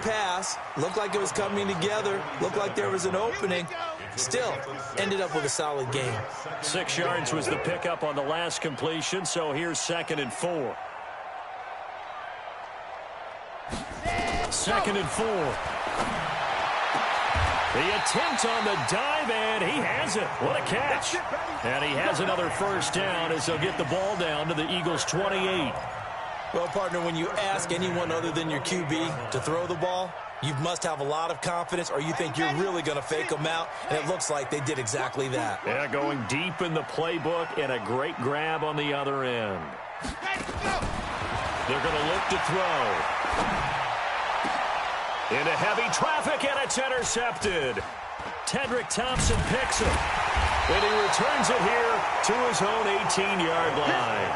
pass. Looked like it was coming together. Looked like there was an opening. Still, ended up with a solid game. 6 yards was the pickup on the last completion, so here's 2nd and 4. 2nd and 4. The attempt on the dive, and he has it. What a catch. And he has another first down as they'll get the ball down to the Eagles' 28. Well, partner, when you ask anyone other than your QB to throw the ball, you must have a lot of confidence, or you think you're really going to fake them out, and it looks like they did exactly that. Yeah, going deep in the playbook and a great grab on the other end. They're going to look to throw. Into heavy traffic, and it's intercepted. Tedrick Thompson picks him, and he returns it here to his own 18-yard line.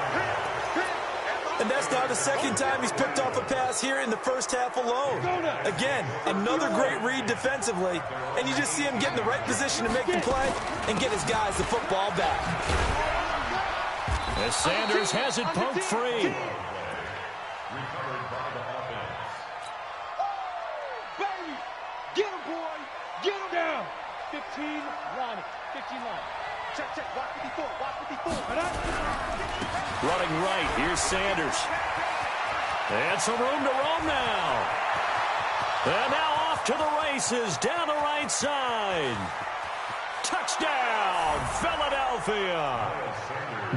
And that's now the second time he's picked off a pass here in the first half alone. Again, another great read defensively, and you just see him get in the right position to make the play and get his guys the football back. As Sanders has it poked free. Get him, boy. Get him down. 15, line it. 15 line. Check, check. Watch 54. Watch 54. Running right. Here's Sanders. And some room to roam now. And now off to the races down the right side. Touchdown, Philadelphia.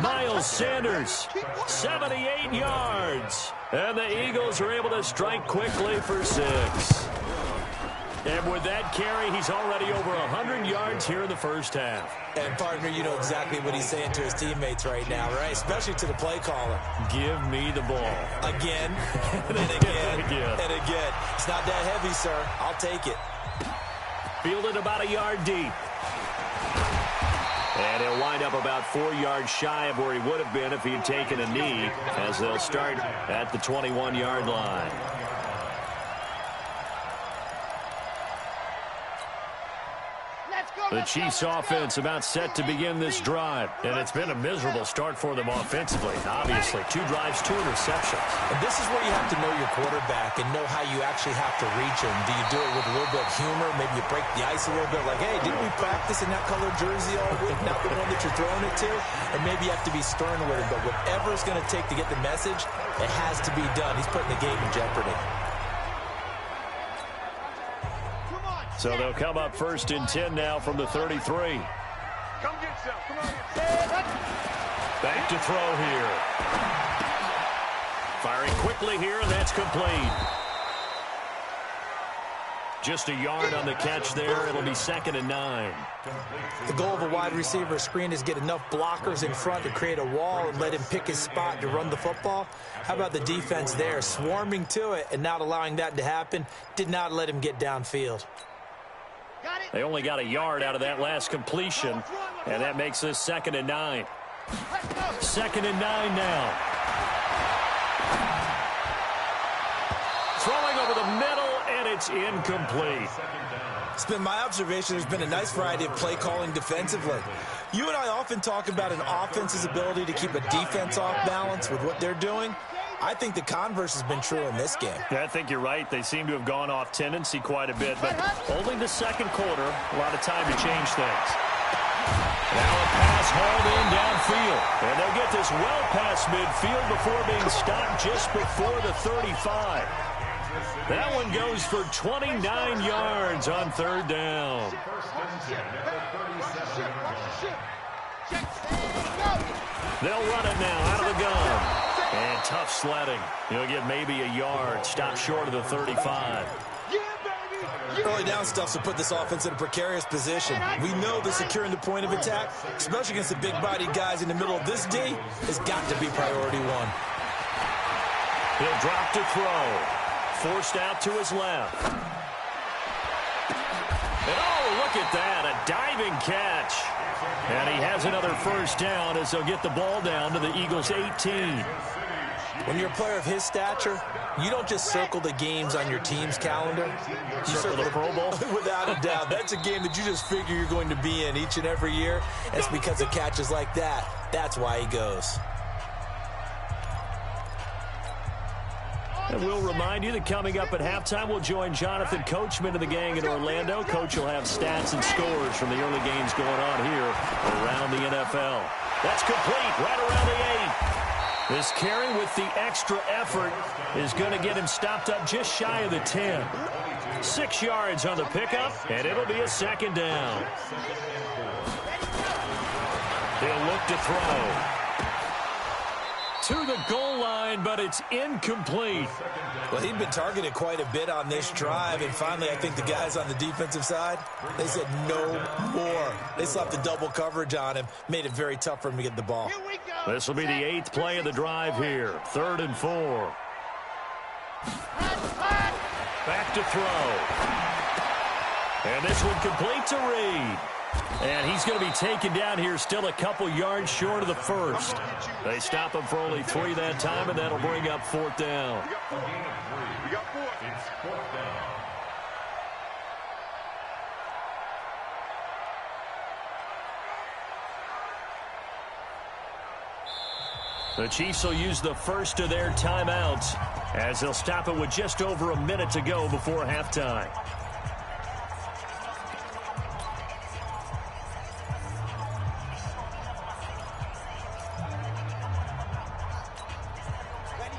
Miles Sanders, 78 yards. And the Eagles are able to strike quickly for 6. And with that carry, he's already over 100 yards here in the first half. And, partner, you know exactly what he's saying to his teammates right now, right? Especially to the play caller. Give me the ball. Again, and again, and again. It's not that heavy, sir. I'll take it. Fielded about a yard deep. And he'll wind up about 4 yards shy of where he would have been if he had taken a knee, as they'll start at the 21-yard line. The Chiefs' offense about set to begin this drive, and it's been a miserable start for them offensively. Obviously, 2 drives, 2 interceptions. And this is where you have to know your quarterback and know how you actually have to reach him. Do you do it with a little bit of humor? Maybe you break the ice a little bit, like, hey, didn't we practice in that colored jersey all week, not the one that you're throwing it to? Or maybe you have to be stern with him, but whatever it's going to take to get the message, it has to be done. He's putting the game in jeopardy. So they'll come up 1st and 10 now from the 33. Come get some. Come on. Back to throw here. Firing quickly here, and that's complete. Just a yard on the catch there. It'll be 2nd and 9. The goal of a wide receiver screen is get enough blockers in front to create a wall and let him pick his spot to run the football. How about the defense there, swarming to it and not allowing that to happen? Did not let him get downfield. They only got a yard out of that last completion, and that makes this 2nd and 9. 2nd and 9 now. Throwing over the middle, and it's incomplete. It's been my observation there's been a nice variety of play calling defensively. You and I often talk about an offense's ability to keep a defense off balance with what they're doing. I think the converse has been true in this game. Yeah, I think you're right. They seem to have gone off tendency quite a bit, but only the second quarter, a lot of time to change things. Now a pass hauled in downfield, and they'll get this well past midfield before being stopped just before the 35. That one goes for 29 yards on 3rd down. They'll run it now out of the gun. And tough sledding. He'll get maybe a yard. Stop short of the 35. Early down stuff to put this offense in a precarious position. We know that securing the point of attack, especially against the big-bodied guys in the middle of this D, has got to be priority 1. He'll drop to throw. Forced out to his left. And oh, look at that. A diving catch. And he has another first down as they'll get the ball down to the Eagles' 18. When you're a player of his stature, you don't just circle the games on your team's calendar. You circle the Pro Bowl? Without a doubt. That's a game that you just figure you're going to be in each and every year. It's because of catches like that. That's why he goes. And we'll remind you that coming up at halftime, we'll join Jonathan Coachman and the gang in Orlando. Coach will have stats and scores from the early games going on here around the NFL. That's complete right around the 8. This carry with the extra effort is going to get him stopped up just shy of the 10. 6 yards on the pickup, and it'll be a second down. He'll look to throw. To the goal line, but it's incomplete. Well, he'd been targeted quite a bit on this drive, and finally I think the guys on the defensive side, they said no more. They slapped the double coverage on him, made it very tough for him to get the ball. This will be the 8th play of the drive here. 3rd and 4. Back to throw. And this one complete to Reed. And he's going to be taken down here, still a couple yards short of the first. They stop him for only 3 that time, and that'll bring up 4th down. We got 4. It's 4th down. The Chiefs will use the first of their timeouts as they'll stop it with just over a minute to go before halftime.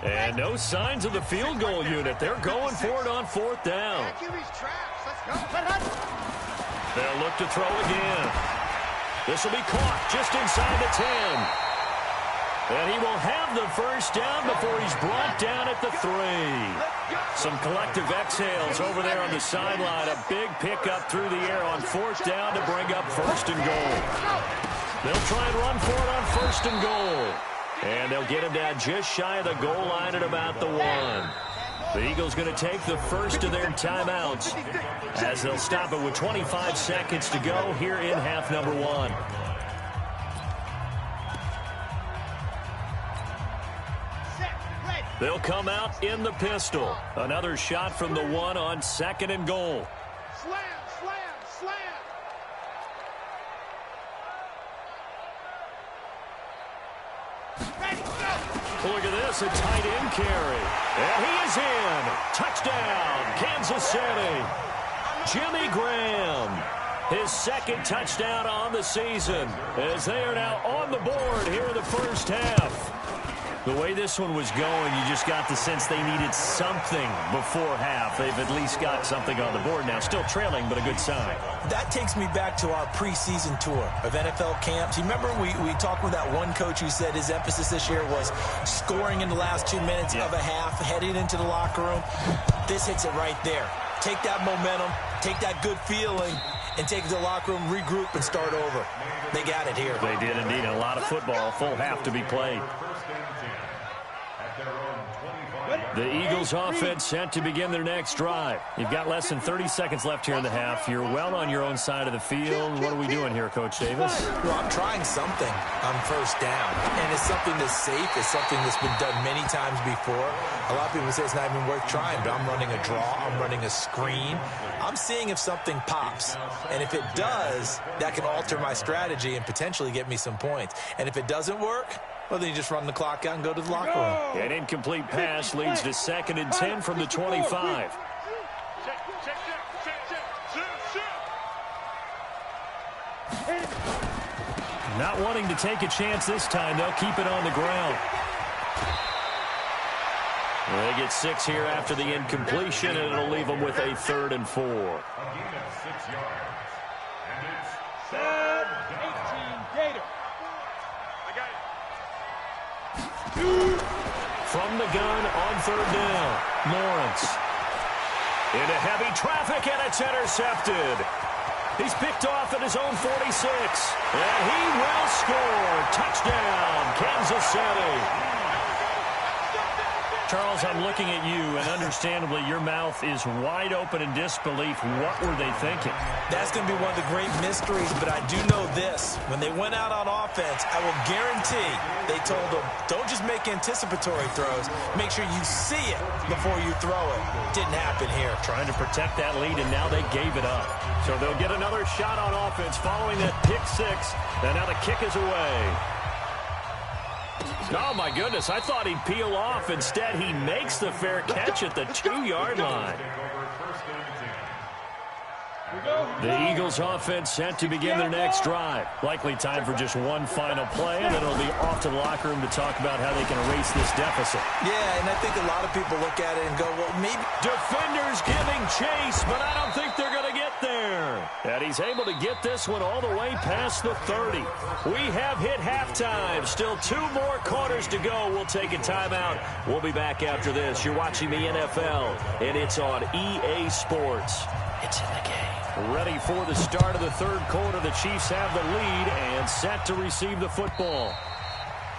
And no signs of the field goal unit. They're going for it on 4th down. They'll look to throw again. This will be caught just inside the 10. And he will have the first down before he's brought down at the 3. Some collective exhales over there on the sideline. A big pickup through the air on 4th down to bring up 1st and goal. They'll try and run for it on 1st and goal. And they'll get him down just shy of the goal line at about the 1. The Eagles going to take the first of their timeouts as they'll stop it with 25 seconds to go here in half number 1. They'll come out in the pistol. Another shot from the 1 on 2nd and goal. Slam, slam, slam. Look at this, a tight end carry. And he is in. Touchdown, Kansas City. Jimmy Graham, his 2nd touchdown on the season, as they are now on the board here in the first half. The way this one was going, you just got the sense they needed something before half. They've at least got something on the board now. Still trailing, but a good sign. That takes me back to our preseason tour of NFL camps. You remember we talked with that one coach who said his emphasis this year was scoring in the last 2 minutes of a half, heading into the locker room. This hits it right there. Take that momentum, take that good feeling, and take it to the locker room, regroup, and start over. They got it here. They did indeed. A lot of football, full half to be played. The Eagles offense set to begin their next drive. You've got less than 30 seconds left here in the half. You're well on your own side of the field. What are we doing here, Coach Davis? Well, I'm trying something on 1st down. And it's something that's safe. It's something that's been done many times before. A lot of people say it's not even worth trying, but I'm running a draw. I'm running a screen. I'm seeing if something pops. And if it does, that can alter my strategy and potentially get me some points. And if it doesn't work, well, then you just run the clock out and go to the locker room. An incomplete pass leads to 2nd and 10 from the 25. Not wanting to take a chance this time, they'll keep it on the ground. They get 6 here after the incompletion, and it'll leave them with a 3rd and 4. Again at 6 yards. And it's 18 Gator. From the gun on 3rd down, Lawrence. Into heavy traffic, and it's intercepted. He's picked off at his own 46, and he will score. Touchdown, Kansas City. Charles, I'm looking at you, and understandably, your mouth is wide open in disbelief. What were they thinking? That's going to be one of the great mysteries, but I do know this. When they went out on offense, I will guarantee they told them, don't just make anticipatory throws. Make sure you see it before you throw it. Didn't happen here. Trying to protect that lead, and now they gave it up. So they'll get another shot on offense following that pick 6, and now the kick is away. Oh, my goodness. I thought he'd peel off. Instead, he makes the fair catch at the 2-yard line. The Eagles offense set to begin their next drive. Likely time for just one final play, and then it'll be off to the locker room to talk about how they can erase this deficit. Yeah, and I think a lot of people look at it and go, well, maybe. Defenders giving chase, but I don't think they're going to get there. And he's able to get this one all the way past the 30. We have hit halftime. Still 2 more quarters to go. We'll take a timeout. We'll be back after this. You're watching the NFL, and it's on EA Sports. It's in the game. Ready for the start of the third quarter. The Chiefs have the lead and set to receive the football.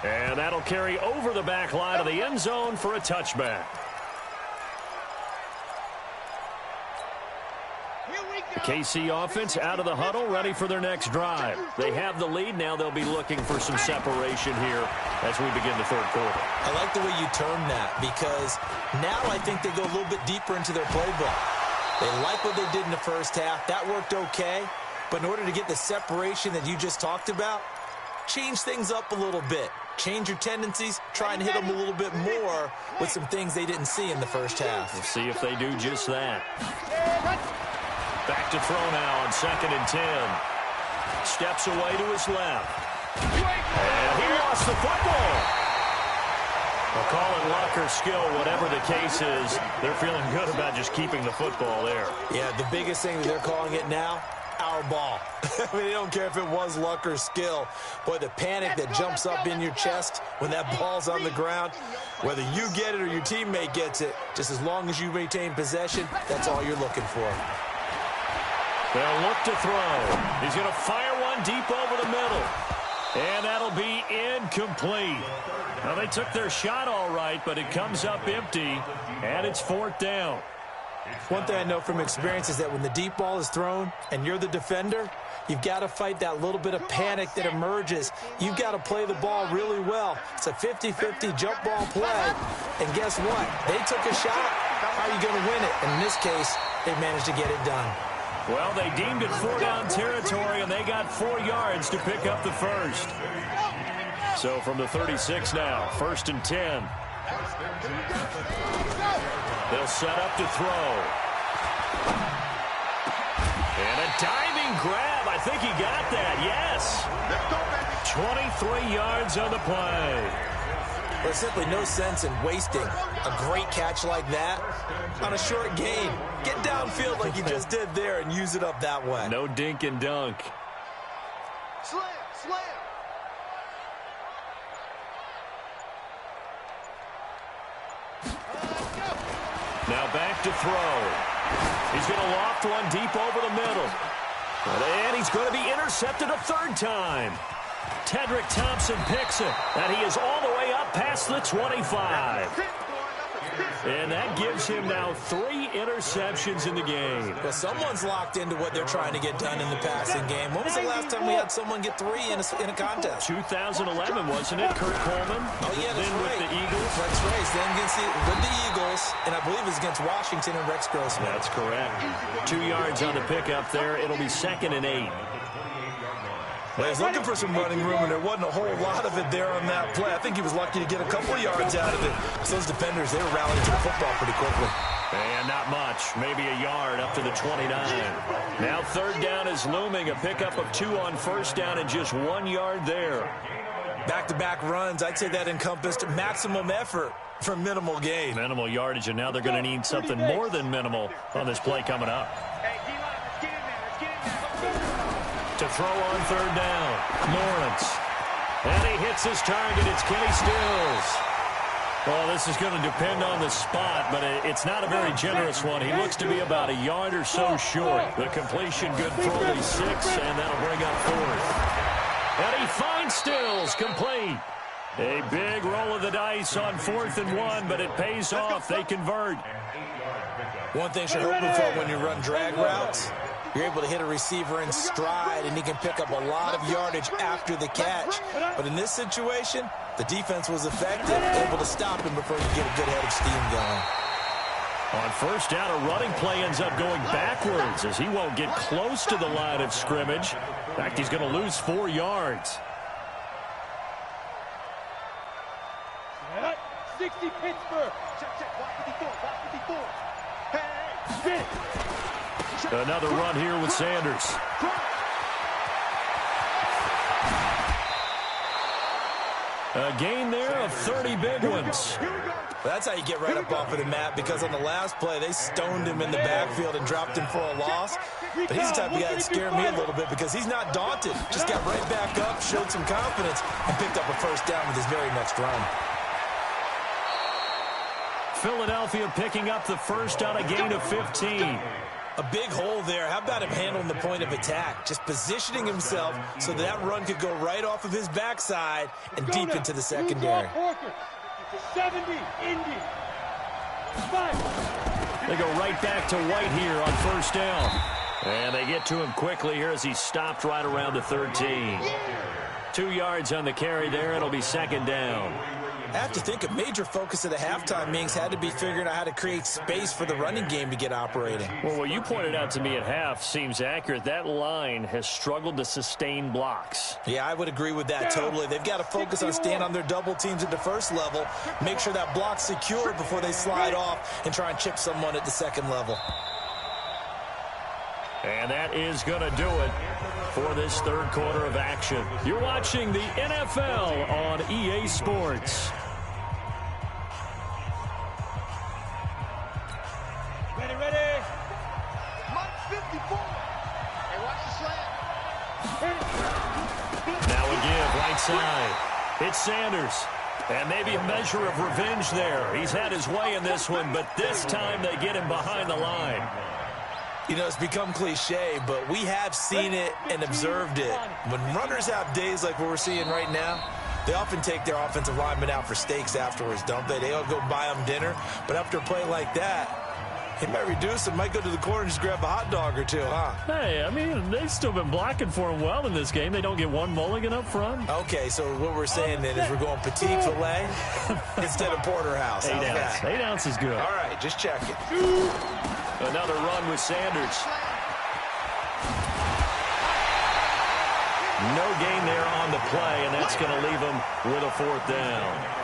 And that'll carry over the back line of the end zone for a touchback. The KC offense out of the huddle, ready for their next drive. They have the lead. Now they'll be looking for some separation here as we begin the third quarter. I like the way you term that, because now I think they go a little bit deeper into their playbook. They like what they did in the first half. That worked okay. But in order to get the separation that you just talked about, change things up a little bit. Change your tendencies. Try and hit them a little bit more with some things they didn't see in the first half. We'll see if they do just that. Back to throw now on 2nd and 10. Steps away to his left. And he lost the football. We'll call it luck or skill, whatever the case is. They're feeling good about just keeping the football there. Yeah, the biggest thing that they're calling it now, our ball. I mean, they don't care if it was luck or skill. Boy, the panic that jumps up in your chest when that ball's on the ground, whether you get it or your teammate gets it, just as long as you maintain possession, that's all you're looking for. They'll look to throw. He's going to fire one deep over the middle. And that'll be incomplete. Now, they took their shot all right, but it comes up empty, and it's 4th down. One thing I know from experience is that when the deep ball is thrown and you're the defender, you've got to fight that little bit of panic that emerges. You've got to play the ball really well. It's a 50-50 jump ball play. And guess what? They took a shot. How are you going to win it? And in this case, they managed to get it done. Well, they deemed it 4-down territory, and they got 4 yards to pick up the first. So from the 36 now, 1st and 10. They'll set up to throw. And a diving grab. I think he got that, yes. 23 yards on the play. There's simply no sense in wasting a great catch like that on a short gain. Get downfield like you just did there and use it up that way. No dink and dunk. Slam, slam. Now back to throw. He's going to loft one deep over the middle. And he's going to be intercepted a 3rd time. Tedrick Thompson picks it, and he is all the way up past the 25. And that gives him now 3 interceptions in the game. Well, someone's locked into what they're trying to get done in the passing game. When was the last time we had someone get 3 in a contest? 2011, wasn't it? Kurt Coleman. Oh, yeah, that's then right. With the Eagles. That's right. Then with the Eagles, and I believe it was against Washington and Rex Grossman. That's correct. 2 yards on the pickup there. It'll be 2nd and 8. Well, he was looking for some running room, and there wasn't a whole lot of it there on that play. I think he was lucky to get a couple of yards out of it. So those defenders, they were rallying to the football pretty quickly. And not much. Maybe a yard up to the 29. Now 3rd down is looming. A pickup of 2 on 1st down and just 1 yard there. Back-to-back runs, I'd say that encompassed maximum effort for minimal gain. Minimal yardage, and now they're going to need something more than minimal on this play coming up. To throw on 3rd down, Lawrence. And he hits his target. It's Kenny Stills. Well, this is going to depend on the spot, but it's not a very generous one. He looks to be about a yard or so short. The completion good for only 6, and that'll bring up 4th. And he finds Stills, complete. A big roll of the dice on 4th and 1, but it pays off. They convert. One thing you're hoping for when you run drag routes, you're able to hit a receiver in stride, and he can pick up a lot of yardage after the catch. But in this situation, the defense was effective, able to stop him before you get a good head of steam going. On 1st down, a running play ends up going backwards as he won't get close to the line of scrimmage. In fact, he's going to lose 4 yards. 60 Pittsburgh. Check. Watch 54. Hey. Spin. Another run here with Sanders. A gain there of 30 big ones. That's how you get right up off of the mat, because on the last play, they stoned him in the backfield and dropped him for a loss. But he's the type of guy that scared me a little bit because he's not daunted. Just got right back up, showed some confidence, and picked up a first down with his very next run. Philadelphia picking up the first on a gain of 15. A big hole there. How about him handling the point of attack? Just positioning himself so that run could go right off of his backside and deep into the secondary. 70, Indy. 5. They go right back to White here on first down. And they get to him quickly here as he stopped right around the 13. 2 yards on the carry there. It'll be second down. I have to think a major focus of the halftime meetings had to be figuring out how to create space for the running game to get operating. Well, what you pointed out to me at half seems accurate. That line has struggled to sustain blocks. Yeah, I would agree with that totally. They've got to focus on staying on their double teams at the first level, make sure that block's secure before they slide off and try and chip someone at the second level. And that is going to do it for this third quarter of action. You're watching the NFL on EA Sports. Ready. Mike 54. Hey, watch the slant. Now a give right side. It's Sanders. And maybe a measure of revenge there. He's had his way in this one, but this time they get him behind the line. You know, it's become cliche, but we have seen it and observed it. When runners have days like what we're seeing right now, they often take their offensive linemen out for steaks afterwards, don't they? They all go buy them dinner. But after a play like that, he might reduce and might go to the corner and just grab a hot dog or two, huh? Hey, I mean, they've still been blocking for him well in this game. They don't get one mulligan up front. Okay, so what we're saying then is we're going petite filet instead of porterhouse. 8 ounce. 8 ounce is good. All right, just check it. Another run with Sanders. No gain there on the play, and that's going to leave him with a fourth down.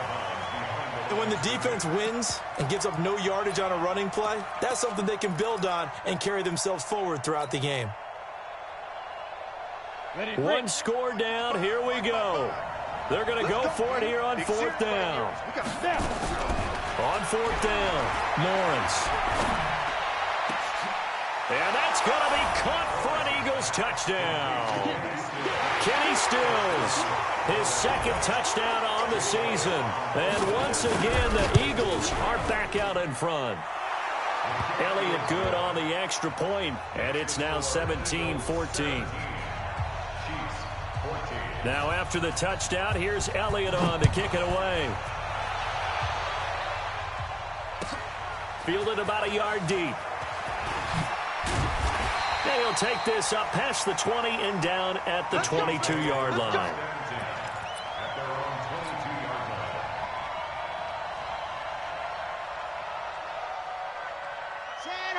And when the defense wins and gives up no yardage on a running play, that's something they can build on and carry themselves forward throughout the game. One score down. Here we go. They're going to go for it here on fourth down. On fourth down, Lawrence. And that's going to be caught for an Eagles touchdown. Kenny Stills, his second touchdown on the season. And once again, the Eagles are back out in front. Elliott good on the extra point, and it's now 17-14. Now after the touchdown, here's Elliott on to kick it away. Fielded about a yard deep. And he'll take this up past the 20 and down at the 22-yard line.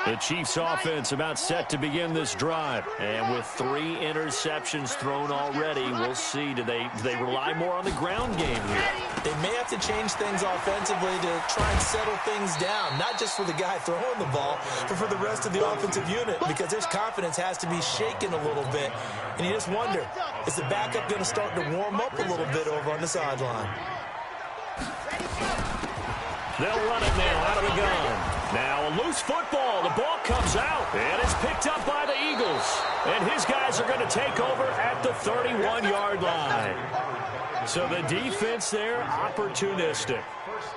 The Chiefs offense about set to begin this drive. And with 3 interceptions thrown already, we'll see. Do they rely more on the ground game here? They may have to change things offensively to try and settle things down, not just for the guy throwing the ball, but for the rest of the offensive unit, because his confidence has to be shaken a little bit. And you just wonder, is the backup going to start to warm up a little bit over on the sideline? They'll run it now out of the gun. Now a loose football. The ball comes out, and it's picked up by the Eagles. And his guys are going to take over at the 31-yard line. So the defense there, opportunistic.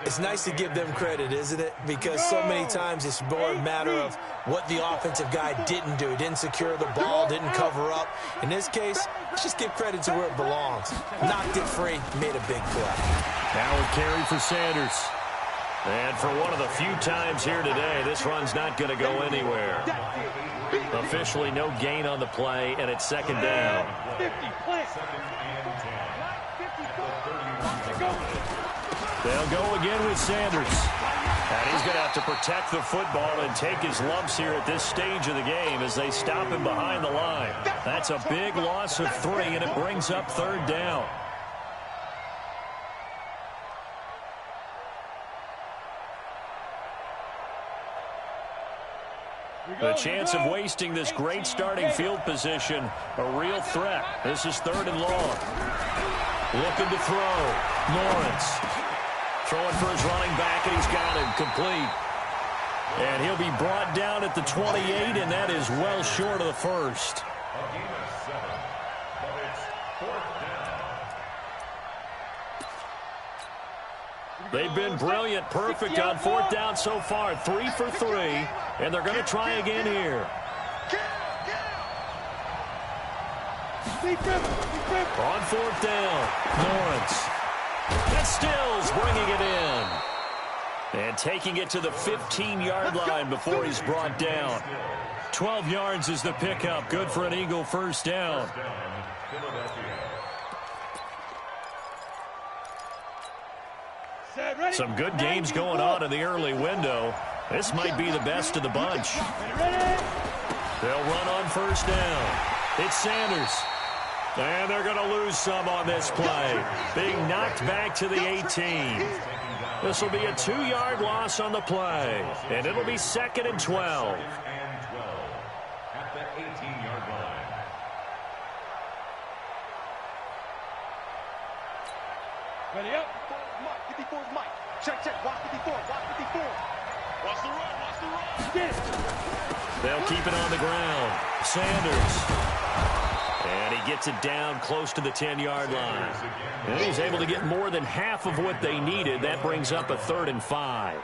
It's nice to give them credit, isn't it? Because so many times it's more a matter of what the offensive guy didn't do. Didn't secure the ball, didn't cover up. In this case, let's just give credit to where it belongs. Knocked it free, made a big play. Now a carry for Sanders. And for one of the few times here today, this run's not going to go anywhere. Officially no gain on the play, and it's second down. They'll go again with Sanders. And he's going to have to protect the football and take his lumps here at this stage of the game as they stop him behind the line. That's a big loss of 3, and it brings up third down. The chance of wasting this great starting field position, a real threat. This is 3rd and long. Looking to throw. Lawrence throwing for his running back, and he's got him complete. And he'll be brought down at the 28, and that is well short of the first. They've been brilliant, perfect on 4th down so far. 3 for 3, and they're going to try again here. On 4th down, Lawrence. And Stills bringing it in. And taking it to the 15-yard line before he's brought down. 12 yards is the pickup. Good for an Eagle first down. Some good games going on in the early window. This might be the best of the bunch. They'll run on 1st down. It's Sanders. And they're going to lose some on this play. Being knocked back to the 18. This will be a 2-yard loss on the play. And it'll be 2nd and 12. At the 18-yard line. Ready up. Mike, 54 is Mike. Check. Watch 54. Watch 54. Watch the run. Watch the run. Get it. They'll keep it on the ground. Sanders. And he gets it down close to the 10-yard line. And he's able to get more than half of what they needed. That brings up a 3rd and 5.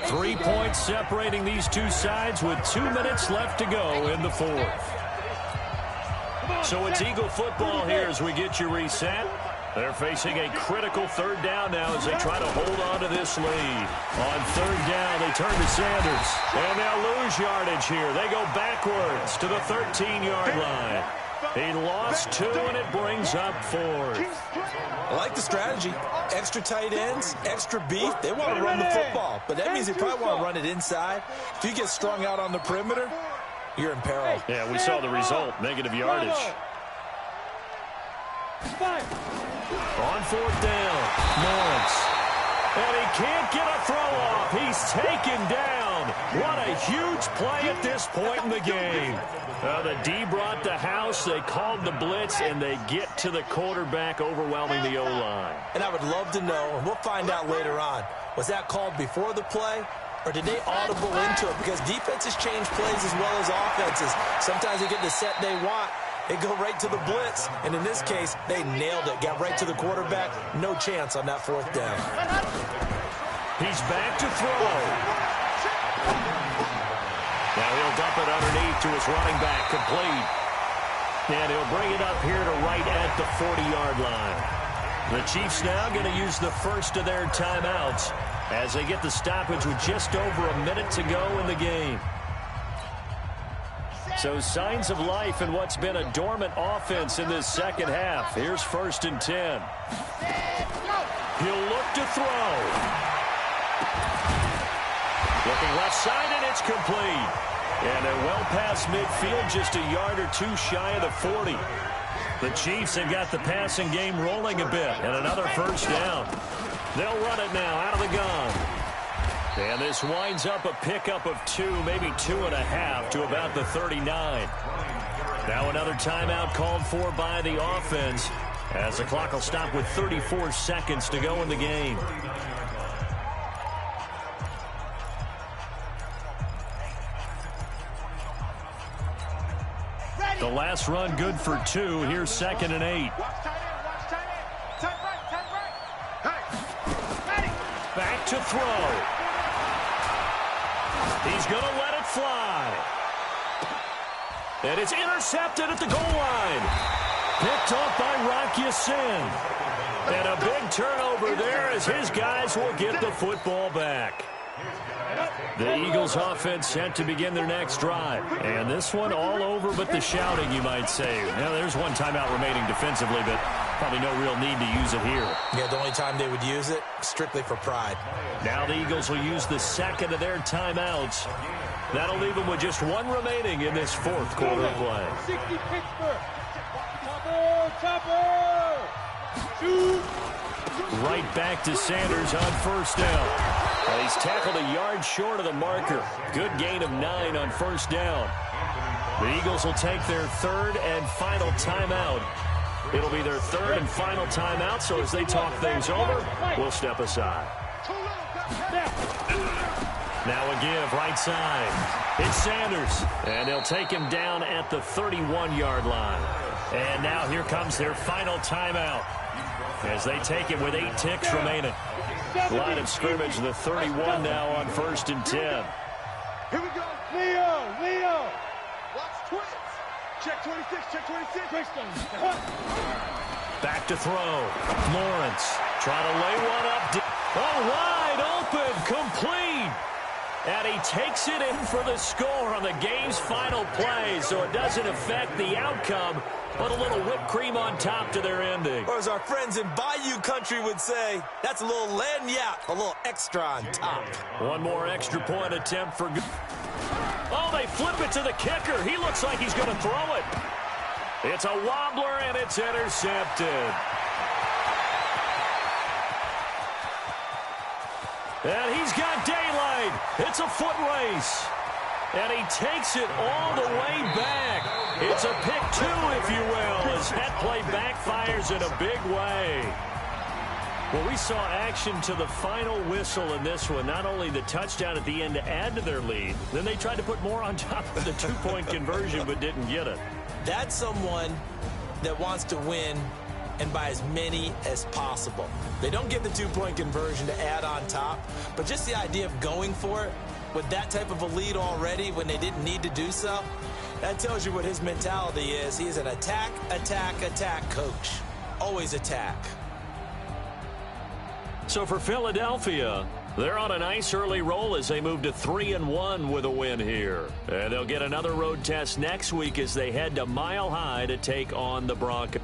3 points separating these two sides with 2 minutes left to go in the 4th. So it's Eagle football here as we get you reset. They're facing a critical 3rd down now as they try to hold on to this lead. On 3rd down, they turn to Sanders. And they'll lose yardage here. They go backwards to the 13-yard line. He lost 2, and it brings up 4th. I like the strategy. Extra tight ends, extra beef. They want to run the football, but that means they probably want to run it inside. If you get strung out on the perimeter, you're in peril. Yeah, we saw the result, negative yardage. On 4th down, Lawrence. And he can't get a throw off. He's taken down. What a huge play at this point in the game. The D brought the house. They called the blitz, and they get to the quarterback, overwhelming the O-line. And I would love to know, and we'll find out later on, was that called before the play, or did they audible into it? Because defenses change plays as well as offenses. Sometimes they get the set they want. They go right to the blitz, and in this case, they nailed it. Got right to the quarterback. No chance on that 4th down. He's back to throw. Now he'll dump it underneath to his running back, complete. And he'll bring it up here to right at the 40-yard line. The Chiefs now going to use the first of their timeouts as they get the stoppage with just over a minute to go in the game. So signs of life in what's been a dormant offense in this second half. Here's 1st and 10. He'll look to throw. Looking left side, and it's complete. And they're well past midfield, just a yard or 2 shy of the 40. The Chiefs have got the passing game rolling a bit, and another 1st down. They'll run it now out of the gun. And this winds up a pickup of 2, maybe 2.5 to about the 39. Now another timeout called for by the offense as the clock will stop with 34 seconds to go in the game. The last run good for 2. Here's 2nd and 8. Back to throw. He's going to let it fly. And it's intercepted at the goal line. Picked off by Rock Ya-Sin. And a big turnover there as his guys will get the football back. The Eagles offense set to begin their next drive. And this one all over but the shouting, you might say. Now, there's one timeout remaining defensively, but probably no real need to use it here. Yeah, the only time they would use it, strictly for pride. Now the Eagles will use the second of their timeouts. That'll leave them with just 1 remaining in this 4th quarter of play. 60 Pittsburgh. Chopper. Shoot. Right back to Sanders on 1st down. Well, he's tackled a yard short of the marker. Good gain of 9 on first down. The Eagles will take their third and final timeout. It'll be their third and final timeout, so as they talk things over, we'll step aside. Now a give, right side. It's Sanders, and they'll take him down at the 31-yard line. And now here comes their final timeout as they take it with 8 ticks remaining. Line of scrimmage, the 31 now on 1st and 10. Here we go. Leo. Watch twins. Check 26, check 26. Back to throw. Lawrence trying to lay one up. Oh, wide open, complete. And he takes it in for the score on the game's final play, so it doesn't affect the outcome, but a little whipped cream on top to their ending. Or as our friends in Bayou Country would say, that's a little lagniappe, a little extra on top. One more extra point attempt for... Oh, they flip it to the kicker. He looks like he's going to throw it. It's a wobbler, and it's intercepted. And he's got daylight. It's a foot race. And he takes it all the way back. It's a pick 2, if you will, as that play backfires in a big way. Well, we saw action to the final whistle in this one. Not only the touchdown at the end to add to their lead, then they tried to put more on top of the 2-point conversion but didn't get it. That's someone that wants to win and by as many as possible. They don't get the 2-point conversion to add on top, but just the idea of going for it with that type of a lead already when they didn't need to do so, that tells you what his mentality is. He's an attack, attack, attack coach. Always attack. So for Philadelphia, they're on a nice early roll as they move to 3-1 with a win here. And they'll get another road test next week as they head to Mile High to take on the Broncos.